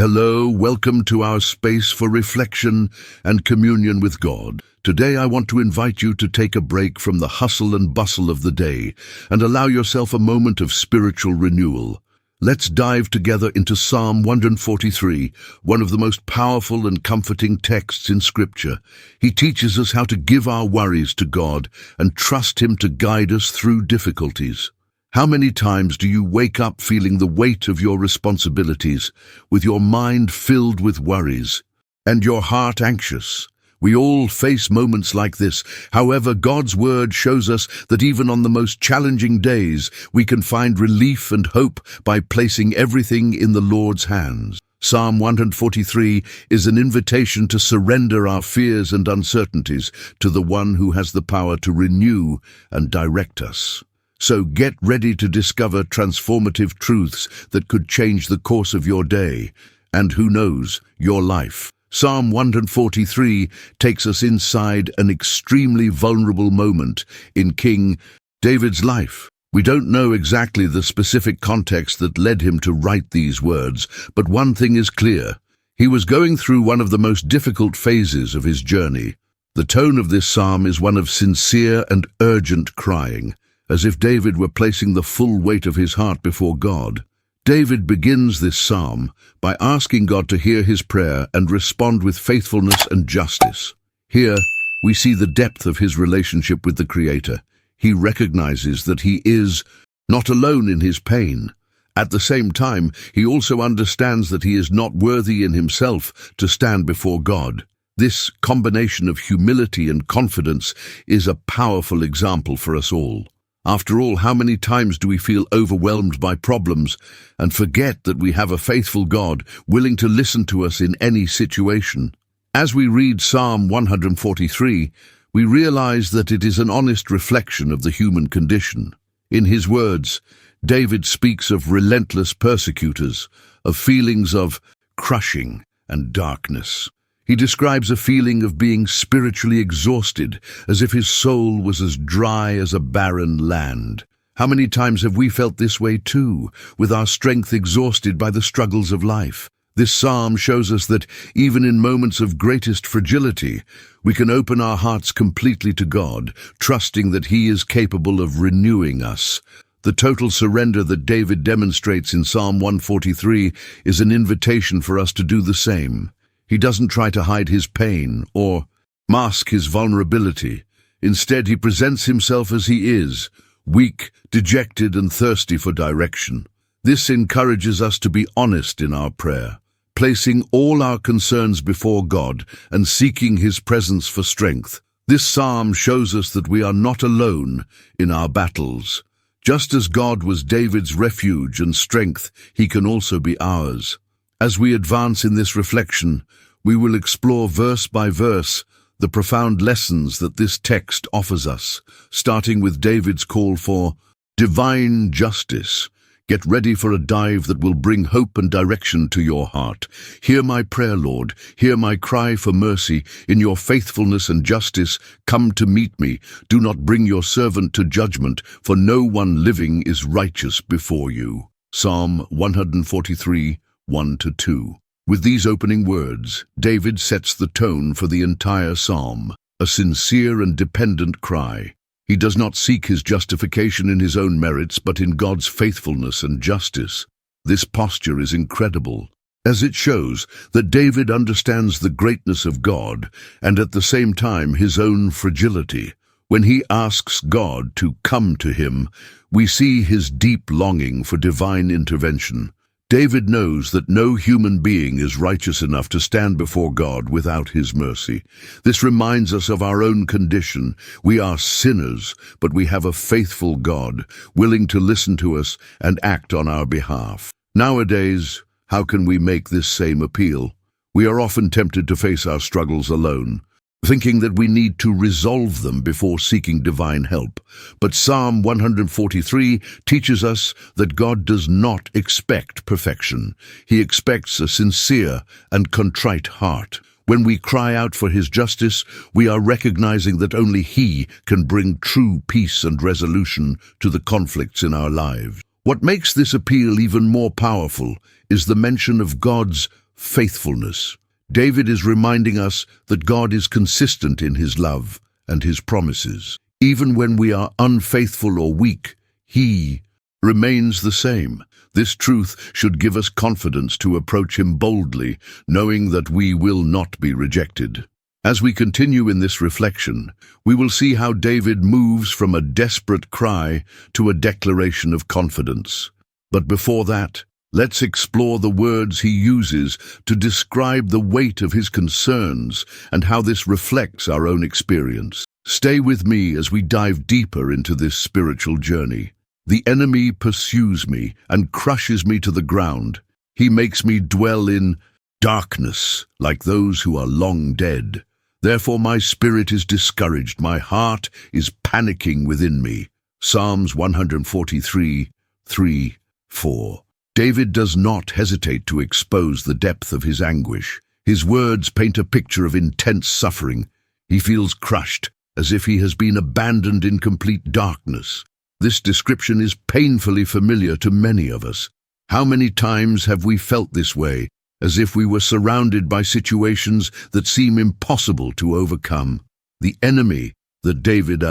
Hello, welcome to our space for reflection and communion with God. Today I want to invite you to take a break from the hustle and bustle of the day and allow yourself a moment of spiritual renewal. Let's dive together into Psalm 143, one of the most powerful and comforting texts in Scripture. He teaches us how to give our worries to God and trust Him to guide us through difficulties. How many times do you wake up feeling the weight of your responsibilities, with your mind filled with worries, and your heart anxious? We all face moments like this. However, God's Word shows us that even on the most challenging days, we can find relief and hope by placing everything in the Lord's hands. Psalm 143 is an invitation to surrender our fears and uncertainties to the one who has the power to renew and direct us. So get ready to discover transformative truths that could change the course of your day, and who knows, your life. Psalm 143 takes us inside an extremely vulnerable moment in King David's life. We don't know exactly the specific context that led him to write these words, but one thing is clear. He was going through one of the most difficult phases of his journey. The tone of this psalm is one of sincere and urgent crying, as if David were placing the full weight of his heart before God. David begins this psalm by asking God to hear his prayer and respond with faithfulness and justice. Here, we see the depth of his relationship with the Creator. He recognizes that he is not alone in his pain. At the same time, he also understands that he is not worthy in himself to stand before God. This combination of humility and confidence is a powerful example for us all. After all, how many times do we feel overwhelmed by problems and forget that we have a faithful God willing to listen to us in any situation? As we read Psalm 143, we realize that it is an honest reflection of the human condition. In his words, David speaks of relentless persecutors, of feelings of crushing and darkness. He describes a feeling of being spiritually exhausted, as if his soul was as dry as a barren land. How many times have we felt this way too, with our strength exhausted by the struggles of life? This psalm shows us that even in moments of greatest fragility, we can open our hearts completely to God, trusting that He is capable of renewing us. The total surrender that David demonstrates in Psalm 143 is an invitation for us to do the same. He doesn't try to hide his pain or mask his vulnerability. Instead, he presents himself as he is, weak, dejected, and thirsty for direction. This encourages us to be honest in our prayer, placing all our concerns before God and seeking His presence for strength. This psalm shows us that we are not alone in our battles. Just as God was David's refuge and strength, He can also be ours. As we advance in this reflection, we will explore verse by verse the profound lessons that this text offers us, starting with David's call for divine justice. Get ready for a dive that will bring hope and direction to your heart. Hear my prayer, Lord. Hear my cry for mercy. In your faithfulness and justice, come to meet me. Do not bring your servant to judgment, for no one living is righteous before you. Psalm 143, 1-2. With these opening words, David sets the tone for the entire psalm, a sincere and dependent cry. He does not seek his justification in his own merits, but in God's faithfulness and justice. This posture is incredible, as it shows that David understands the greatness of God and at the same time his own fragility. When he asks God to come to him, we see his deep longing for divine intervention. David knows that no human being is righteous enough to stand before God without His mercy. This reminds us of our own condition. We are sinners, but we have a faithful God, willing to listen to us and act on our behalf. Nowadays, how can we make this same appeal? We are often tempted to face our struggles alone, thinking that we need to resolve them before seeking divine help. But Psalm 143 teaches us that God does not expect perfection. He expects a sincere and contrite heart. When we cry out for His justice, we are recognizing that only He can bring true peace and resolution to the conflicts in our lives. What makes this appeal even more powerful is the mention of God's faithfulness. David is reminding us that God is consistent in his love and his promises. Even when we are unfaithful or weak, he remains the same. This truth should give us confidence to approach him boldly, knowing that we will not be rejected. As we continue in this reflection, we will see how David moves from a desperate cry to a declaration of confidence. But before that, let's explore the words he uses to describe the weight of his concerns and how this reflects our own experience. Stay with me as we dive deeper into this spiritual journey. The enemy pursues me and crushes me to the ground. He makes me dwell in darkness like those who are long dead. Therefore my spirit is discouraged, my heart is panicking within me. Psalms 143, 3, 4. David does not hesitate to expose the depth of his anguish. His words paint a picture of intense suffering. He feels crushed, as if he has been abandoned in complete darkness. This description is painfully familiar to many of us. How many times have we felt this way, as if we were surrounded by situations that seem impossible to overcome? The enemy that David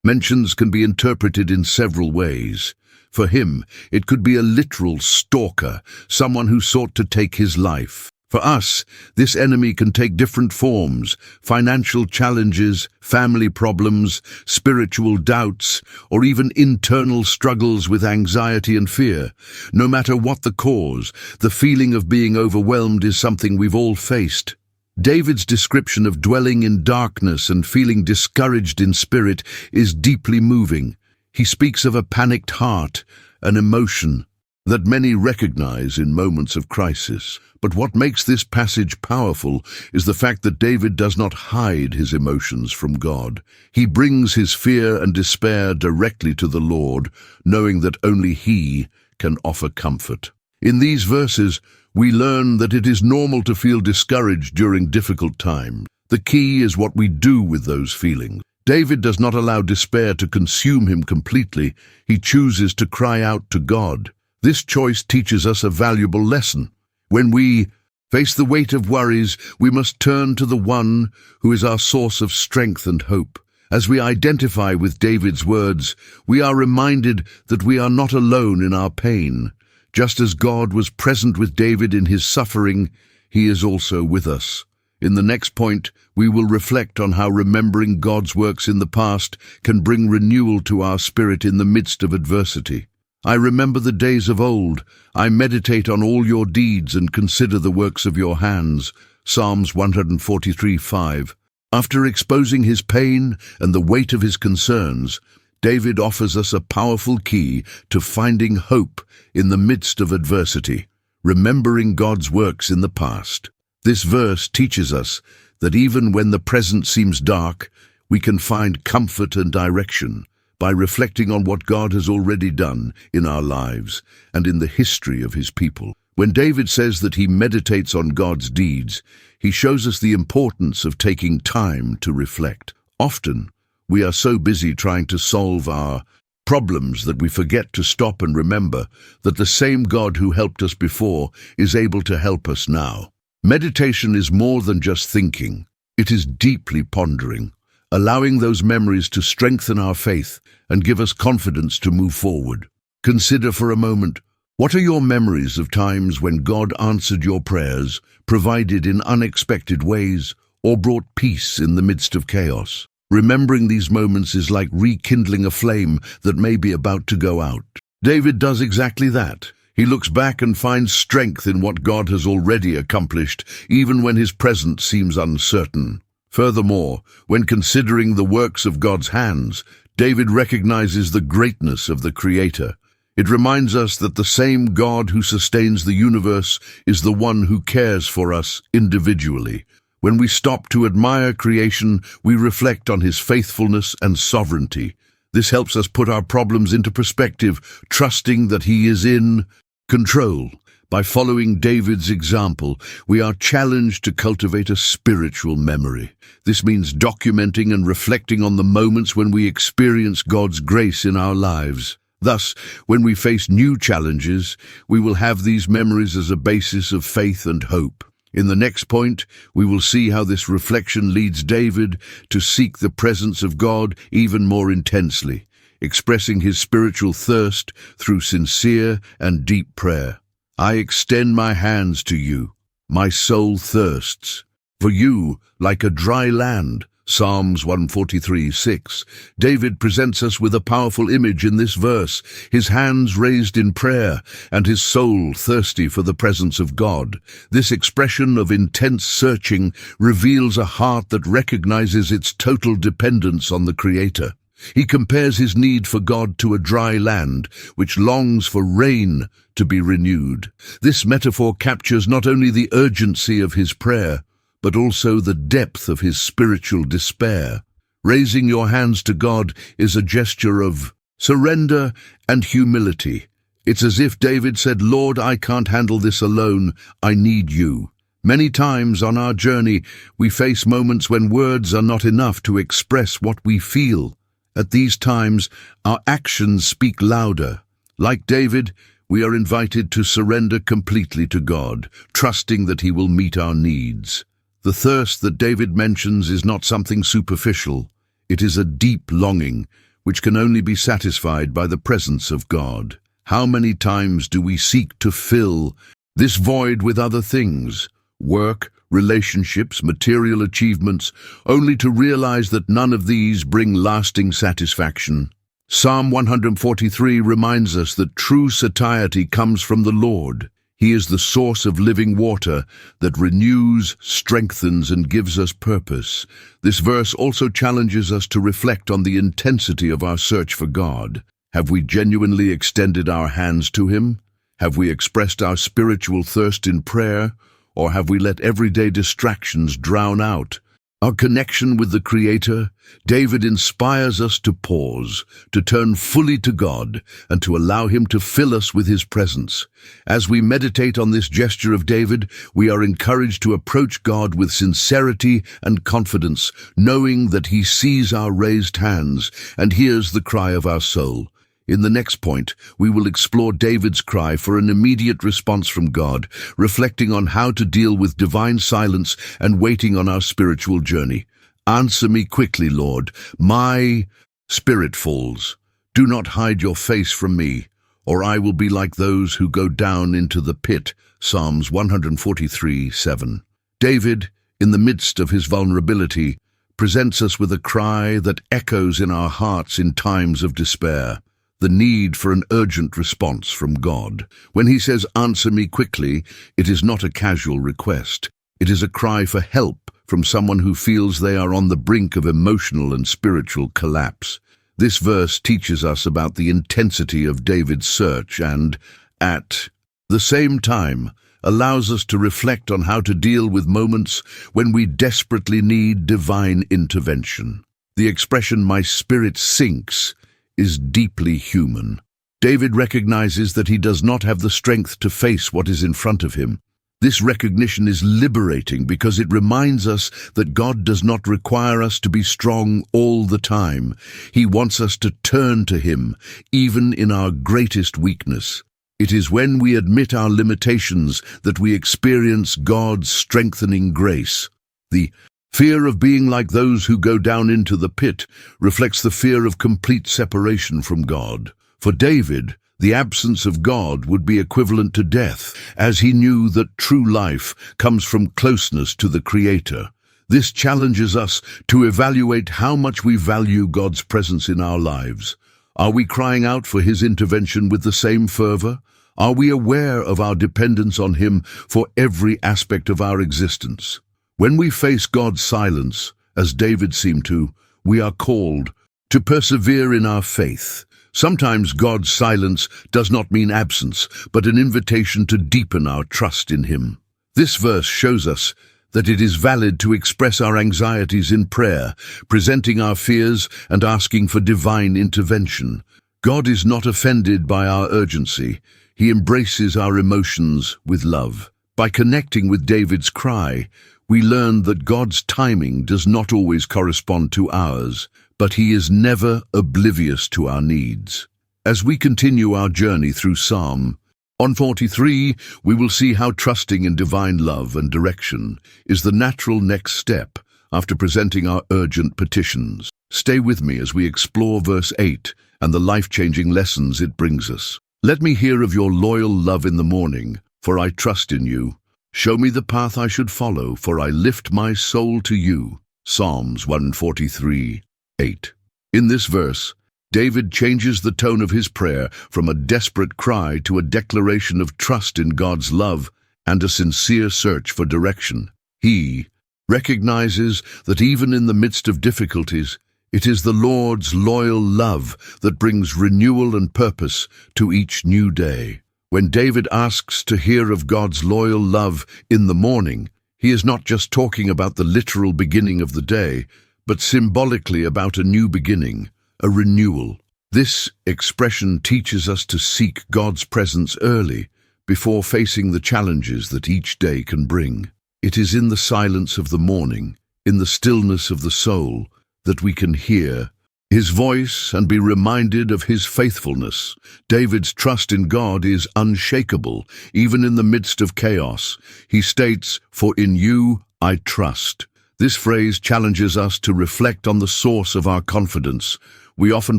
mentions can be interpreted in several ways. For him, it could be a literal stalker, someone who sought to take his life. For us, this enemy can take different forms: financial challenges, family problems, spiritual doubts, or even internal struggles with anxiety and fear. No matter what the cause, the feeling of being overwhelmed is something we've all faced. David's description of dwelling in darkness and feeling discouraged in spirit is deeply moving. He speaks of a panicked heart, an emotion that many recognize in moments of crisis. But what makes this passage powerful is the fact that David does not hide his emotions from God. He brings his fear and despair directly to the Lord, knowing that only he can offer comfort. In these verses, we learn that it is normal to feel discouraged during difficult times. The key is what we do with those feelings. David does not allow despair to consume him completely. He chooses to cry out to God. This choice teaches us a valuable lesson. When we face the weight of worries, we must turn to the one who is our source of strength and hope. As we identify with David's words, we are reminded that we are not alone in our pain. Just as God was present with David in his suffering, he is also with us. In the next point, we will reflect on how remembering God's works in the past can bring renewal to our spirit in the midst of adversity. I remember the days of old. I meditate on all your deeds and consider the works of your hands. Psalms 143:5. After exposing his pain and the weight of his concerns, David offers us a powerful key to finding hope in the midst of adversity, remembering God's works in the past. This verse teaches us that even when the present seems dark, we can find comfort and direction by reflecting on what God has already done in our lives and in the history of his people. When David says that he meditates on God's deeds, he shows us the importance of taking time to reflect. Often, we are so busy trying to solve our problems that we forget to stop and remember that the same God who helped us before is able to help us now. Meditation is more than just thinking. It is deeply pondering, allowing those memories to strengthen our faith and give us confidence to move forward. Consider for a moment, what are your memories of times when God answered your prayers, provided in unexpected ways, or brought peace in the midst of chaos? Remembering these moments is like rekindling a flame that may be about to go out. David does exactly that. He looks back and finds strength in what God has already accomplished, even when his present seems uncertain. Furthermore, when considering the works of God's hands, David recognizes the greatness of the Creator. It reminds us that the same God who sustains the universe is the one who cares for us individually. When we stop to admire creation, we reflect on his faithfulness and sovereignty. This helps us put our problems into perspective, trusting that he is in control. By following David's example, we are challenged to cultivate a spiritual memory. This means documenting and reflecting on the moments when we experience God's grace in our lives. Thus, when we face new challenges, we will have these memories as a basis of faith and hope. In the next point, we will see how this reflection leads David to seek the presence of God even more intensely, expressing his spiritual thirst through sincere and deep prayer. I extend my hands to you. My soul thirsts for you like a dry land. Psalms 143:6. David presents us with a powerful image in this verse, his hands raised in prayer and his soul thirsty for the presence of God. This expression of intense searching reveals a heart that recognizes its total dependence on the Creator. He compares his need for God to a dry land, which longs for rain to be renewed. This metaphor captures not only the urgency of his prayer, but also the depth of his spiritual despair. Raising your hands to God is a gesture of surrender and humility. It's as if David said, "Lord, I can't handle this alone. I need you." Many times on our journey, we face moments when words are not enough to express what we feel. At these times, our actions speak louder. Like David, we are invited to surrender completely to God, trusting that He will meet our needs. The thirst that David mentions is not something superficial. It is a deep longing, which can only be satisfied by the presence of God. How many times do we seek to fill this void with other things, work, relationships, material achievements, only to realize that none of these bring lasting satisfaction? Psalm 143 reminds us that true satiety comes from the Lord. He is the source of living water that renews, strengthens, and gives us purpose. This verse also challenges us to reflect on the intensity of our search for God. Have we genuinely extended our hands to Him? Have we expressed our spiritual thirst in prayer? Or have we let everyday distractions drown out our connection with the Creator? David inspires us to pause, to turn fully to God, and to allow Him to fill us with His presence. As we meditate on this gesture of David, we are encouraged to approach God with sincerity and confidence, knowing that He sees our raised hands and hears the cry of our soul. In the next point, we will explore David's cry for an immediate response from God, reflecting on how to deal with divine silence and waiting on our spiritual journey. Answer me quickly, Lord. My spirit falls. Do not hide your face from me, or I will be like those who go down into the pit. Psalms 143:7. David, in the midst of his vulnerability, presents us with a cry that echoes in our hearts in times of despair. The need for an urgent response from God. When He says, "Answer me quickly," it is not a casual request. It is a cry for help from someone who feels they are on the brink of emotional and spiritual collapse. This verse teaches us about the intensity of David's search and, at the same time, allows us to reflect on how to deal with moments when we desperately need divine intervention. The expression, "my spirit sinks," is deeply human. David recognizes that he does not have the strength to face what is in front of him. This recognition is liberating because it reminds us that God does not require us to be strong all the time. He wants us to turn to Him, even in our greatest weakness. It is when we admit our limitations that we experience God's strengthening grace. The fear of being like those who go down into the pit reflects the fear of complete separation from God. For David, the absence of God would be equivalent to death, as he knew that true life comes from closeness to the Creator. This challenges us to evaluate how much we value God's presence in our lives. Are we crying out for His intervention with the same fervor? Are we aware of our dependence on Him for every aspect of our existence? When we face God's silence, as David seemed to, we are called to persevere in our faith. Sometimes God's silence does not mean absence, but an invitation to deepen our trust in Him. This verse shows us that it is valid to express our anxieties in prayer, presenting our fears and asking for divine intervention. God is not offended by our urgency. He embraces our emotions with love. By connecting with David's cry, we learn that God's timing does not always correspond to ours, but He is never oblivious to our needs. As we continue our journey through Psalm 143, we will see how trusting in divine love and direction is the natural next step after presenting our urgent petitions. Stay with me as we explore verse 8 and the life-changing lessons it brings us. Let me hear of your loyal love in the morning, for I trust in you. Show me the path I should follow, for I lift my soul to you. Psalms 143:8. In this verse, David changes the tone of his prayer from a desperate cry to a declaration of trust in God's love and a sincere search for direction. He recognizes that even in the midst of difficulties, it is the Lord's loyal love that brings renewal and purpose to each new day. When David asks to hear of God's loyal love in the morning, he is not just talking about the literal beginning of the day, but symbolically about a new beginning, a renewal. This expression teaches us to seek God's presence early, before facing the challenges that each day can bring. It is in the silence of the morning, in the stillness of the soul, that we can hear His voice and be reminded of His faithfulness. David's trust in God is unshakable, even in the midst of chaos. He states, "For in you I trust." This phrase challenges us to reflect on the source of our confidence. We often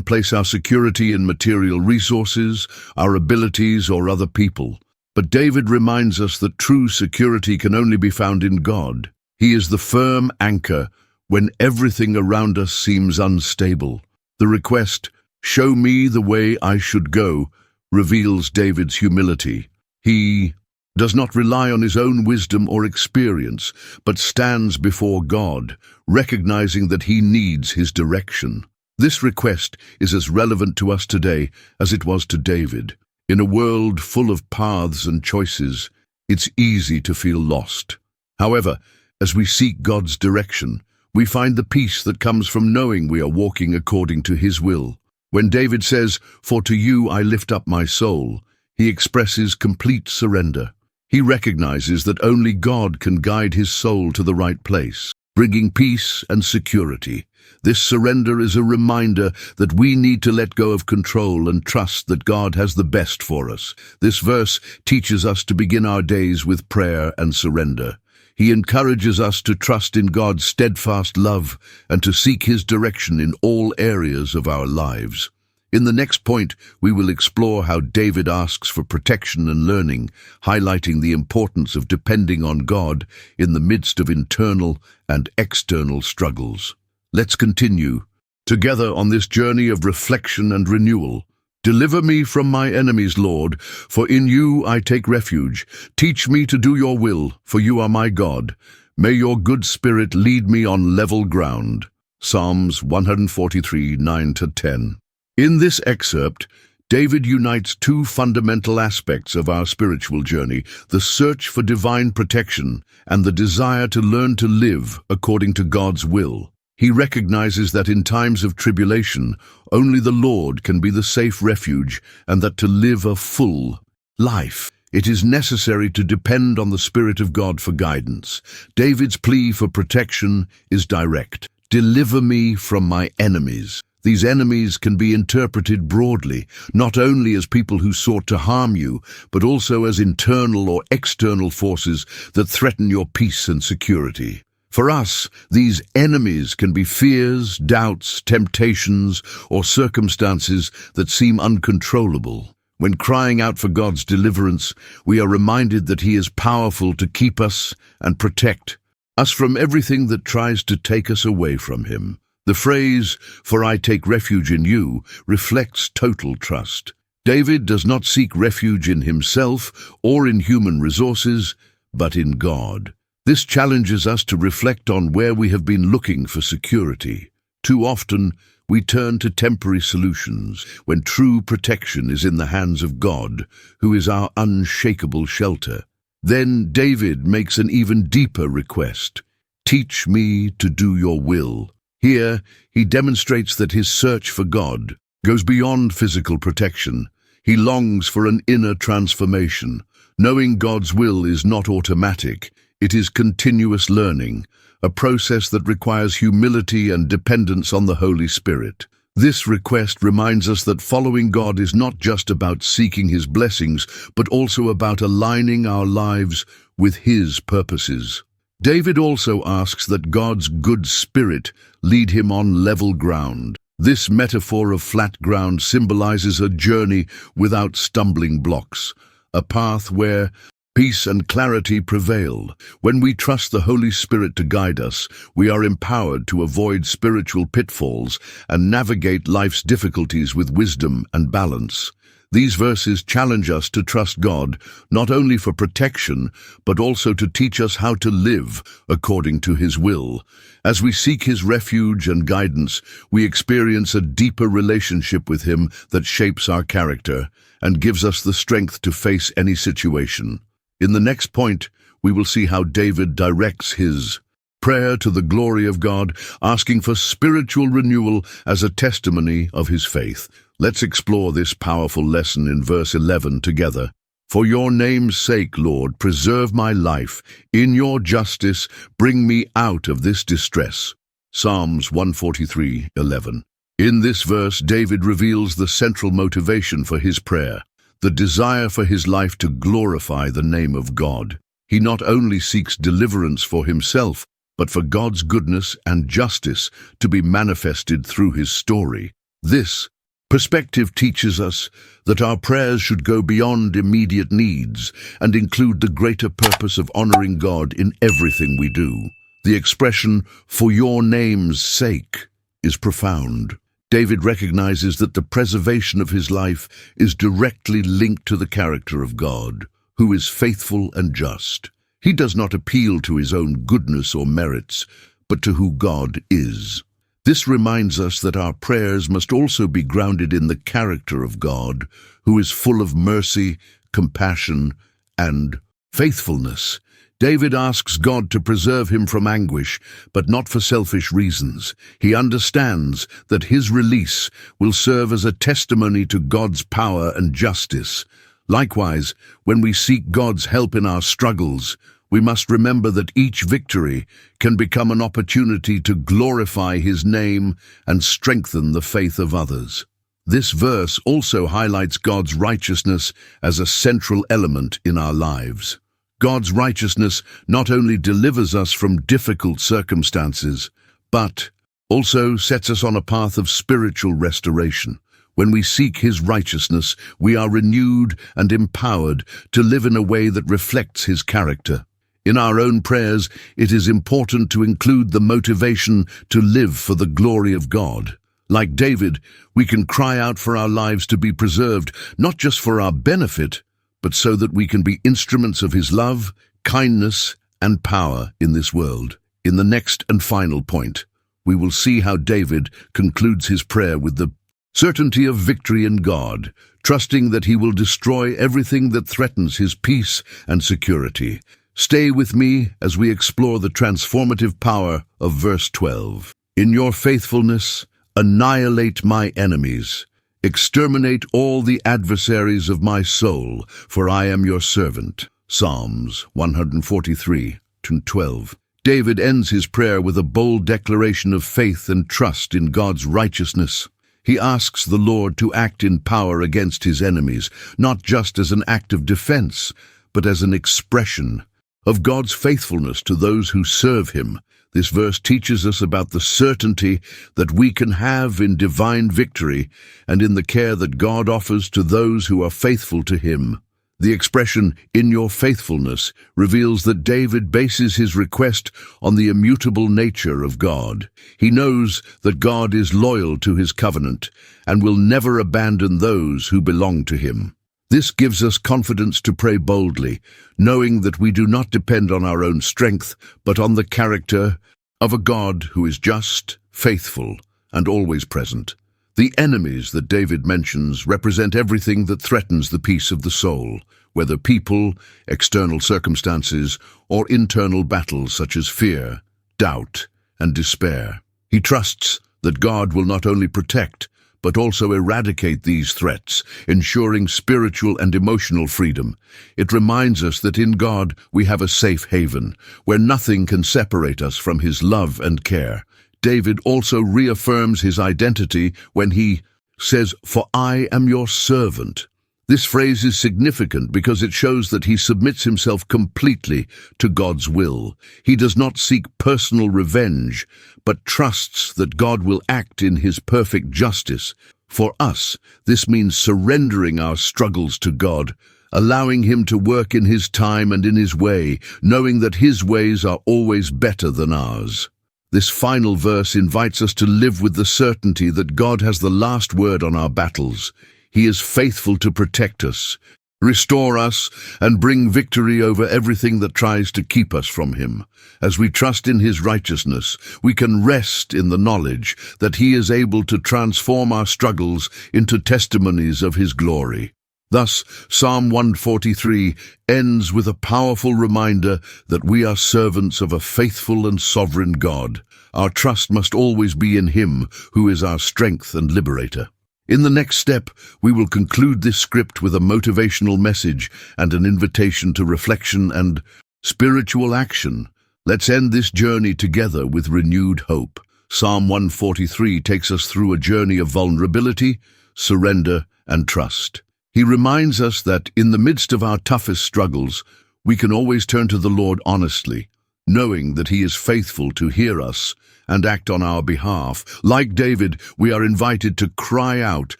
place our security in material resources, our abilities, or other people. But David reminds us that true security can only be found in God. He is the firm anchor when everything around us seems unstable. The request, "Show me the way I should go," reveals David's humility. He does not rely on his own wisdom or experience, but stands before God, recognizing that he needs His direction. This request is as relevant to us today as it was to David. In a world full of paths and choices, it's easy to feel lost. However, as we seek God's direction, we find the peace that comes from knowing we are walking according to His will. When David says, "For to you I lift up my soul," he expresses complete surrender. He recognizes that only God can guide his soul to the right place, bringing peace and security. This surrender is a reminder that we need to let go of control and trust that God has the best for us. This verse teaches us to begin our days with prayer and surrender. He encourages us to trust in God's steadfast love and to seek His direction in all areas of our lives. In the next point, we will explore how David asks for protection and learning, highlighting the importance of depending on God in the midst of internal and external struggles. Let's continue together on this journey of reflection and renewal. Deliver me from my enemies, Lord, for in you I take refuge. Teach me to do your will, for you are my God. May your good spirit lead me on level ground. Psalms 143:9-10. In this excerpt, David unites two fundamental aspects of our spiritual journey: the search for divine protection and the desire to learn to live according to God's will. He recognizes that in times of tribulation, only the Lord can be the safe refuge, and that to live a full life, it is necessary to depend on the Spirit of God for guidance. David's plea for protection is direct. Deliver me from my enemies. These enemies can be interpreted broadly, not only as people who sought to harm you, but also as internal or external forces that threaten your peace and security. For us, these enemies can be fears, doubts, temptations, or circumstances that seem uncontrollable. When crying out for God's deliverance, we are reminded that He is powerful to keep us and protect us from everything that tries to take us away from Him. The phrase, "For I take refuge in you," reflects total trust. David does not seek refuge in himself or in human resources, but in God. This challenges us to reflect on where we have been looking for security. Too often, we turn to temporary solutions when true protection is in the hands of God, who is our unshakable shelter. Then David makes an even deeper request: "Teach me to do your will." Here, he demonstrates that his search for God goes beyond physical protection. He longs for an inner transformation. Knowing God's will is not automatic. It is continuous learning, a process that requires humility and dependence on the Holy Spirit. This request reminds us that following God is not just about seeking His blessings, but also about aligning our lives with His purposes. David also asks that God's good spirit lead him on level ground. This metaphor of flat ground symbolizes a journey without stumbling blocks, a path where peace and clarity prevail. When we trust the Holy Spirit to guide us, we are empowered to avoid spiritual pitfalls and navigate life's difficulties with wisdom and balance. These verses challenge us to trust God, not only for protection, but also to teach us how to live according to His will. As we seek His refuge and guidance, we experience a deeper relationship with Him that shapes our character and gives us the strength to face any situation. In the next point, we will see how David directs his prayer to the glory of God, asking for spiritual renewal as a testimony of his faith. Let's explore this powerful lesson in verse 11 together. For your name's sake, Lord, preserve my life. In your justice, bring me out of this distress. Psalms 143:11. In this verse, David reveals the central motivation for his prayer, the desire for his life to glorify the name of God. He not only seeks deliverance for himself, but for God's goodness and justice to be manifested through his story. This perspective teaches us that our prayers should go beyond immediate needs and include the greater purpose of honoring God in everything we do. The expression, "for your name's sake," is profound. David recognizes that the preservation of his life is directly linked to the character of God, who is faithful and just. He does not appeal to his own goodness or merits, but to who God is. This reminds us that our prayers must also be grounded in the character of God, who is full of mercy, compassion, and faithfulness. David asks God to preserve him from anguish, but not for selfish reasons. He understands that his release will serve as a testimony to God's power and justice. Likewise, when we seek God's help in our struggles, we must remember that each victory can become an opportunity to glorify His name and strengthen the faith of others. This verse also highlights God's righteousness as a central element in our lives. God's righteousness not only delivers us from difficult circumstances, but also sets us on a path of spiritual restoration. When we seek His righteousness, we are renewed and empowered to live in a way that reflects His character. In our own prayers, it is important to include the motivation to live for the glory of God. Like David, we can cry out for our lives to be preserved, not just for our benefit, but so that we can be instruments of His love, kindness, and power in this world. In the next and final point, we will see how David concludes his prayer with the certainty of victory in God, trusting that He will destroy everything that threatens His peace and security. Stay with me as we explore the transformative power of verse 12. In your faithfulness, annihilate my enemies. Exterminate all the adversaries of my soul, for I am your servant. Psalms 143:12. David ends his prayer with a bold declaration of faith and trust in God's righteousness. He asks the Lord to act in power against his enemies, not just as an act of defense, but as an expression of God's faithfulness to those who serve Him. This verse teaches us about the certainty that we can have in divine victory and in the care that God offers to those who are faithful to Him. The expression, "in your faithfulness," reveals that David bases his request on the immutable nature of God. He knows that God is loyal to His covenant and will never abandon those who belong to Him. This gives us confidence to pray boldly, knowing that we do not depend on our own strength, but on the character of a God who is just, faithful, and always present. The enemies that David mentions represent everything that threatens the peace of the soul, whether people, external circumstances, or internal battles such as fear, doubt, and despair. He trusts that God will not only protect, but also eradicate these threats, ensuring spiritual and emotional freedom. It reminds us that in God we have a safe haven, where nothing can separate us from His love and care. David also reaffirms his identity when he says, "For I am your servant." This phrase is significant because it shows that he submits himself completely to God's will. He does not seek personal revenge, but trusts that God will act in his perfect justice. For us, this means surrendering our struggles to God, allowing him to work in his time and in his way, knowing that his ways are always better than ours. This final verse invites us to live with the certainty that God has the last word on our battles. He is faithful to protect us, restore us, and bring victory over everything that tries to keep us from him. As we trust in his righteousness, we can rest in the knowledge that he is able to transform our struggles into testimonies of his glory. Thus, Psalm 143 ends with a powerful reminder that we are servants of a faithful and sovereign God. Our trust must always be in him, who is our strength and liberator. In the next step, we will conclude this script with a motivational message and an invitation to reflection and spiritual action. Let's end this journey together with renewed hope. Psalm 143 takes us through a journey of vulnerability, surrender, and trust. He reminds us that in the midst of our toughest struggles, we can always turn to the Lord honestly, knowing that he is faithful to hear us and act on our behalf. Like David, we are invited to cry out,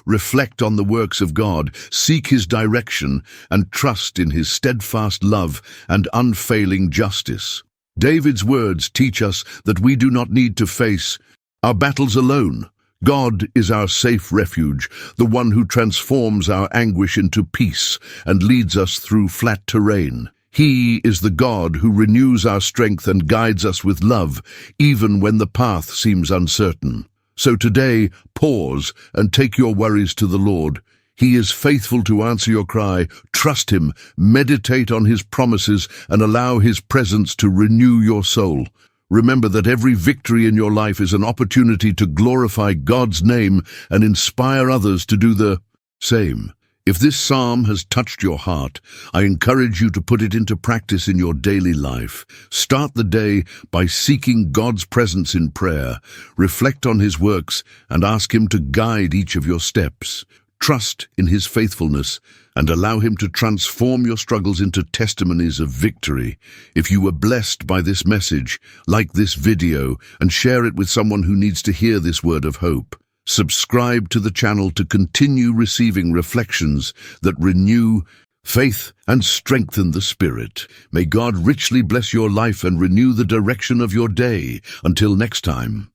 reflect on the works of God, seek his direction, and trust in his steadfast love and unfailing justice. David's words teach us that we do not need to face our battles alone. God is our safe refuge, the one who transforms our anguish into peace and leads us through flat terrain. He is the God who renews our strength and guides us with love, even when the path seems uncertain. So today, pause and take your worries to the Lord. He is faithful to answer your cry. Trust him, meditate on his promises, and allow his presence to renew your soul. Remember that every victory in your life is an opportunity to glorify God's name and inspire others to do the same. If this psalm has touched your heart, I encourage you to put it into practice in your daily life. Start the day by seeking God's presence in prayer, reflect on his works, and ask him to guide each of your steps. Trust in his faithfulness and allow him to transform your struggles into testimonies of victory. If you were blessed by this message, like this video and share it with someone who needs to hear this word of hope. Subscribe to the channel to continue receiving reflections that renew faith and strengthen the spirit. May God richly bless your life and renew the direction of your day. Until next time.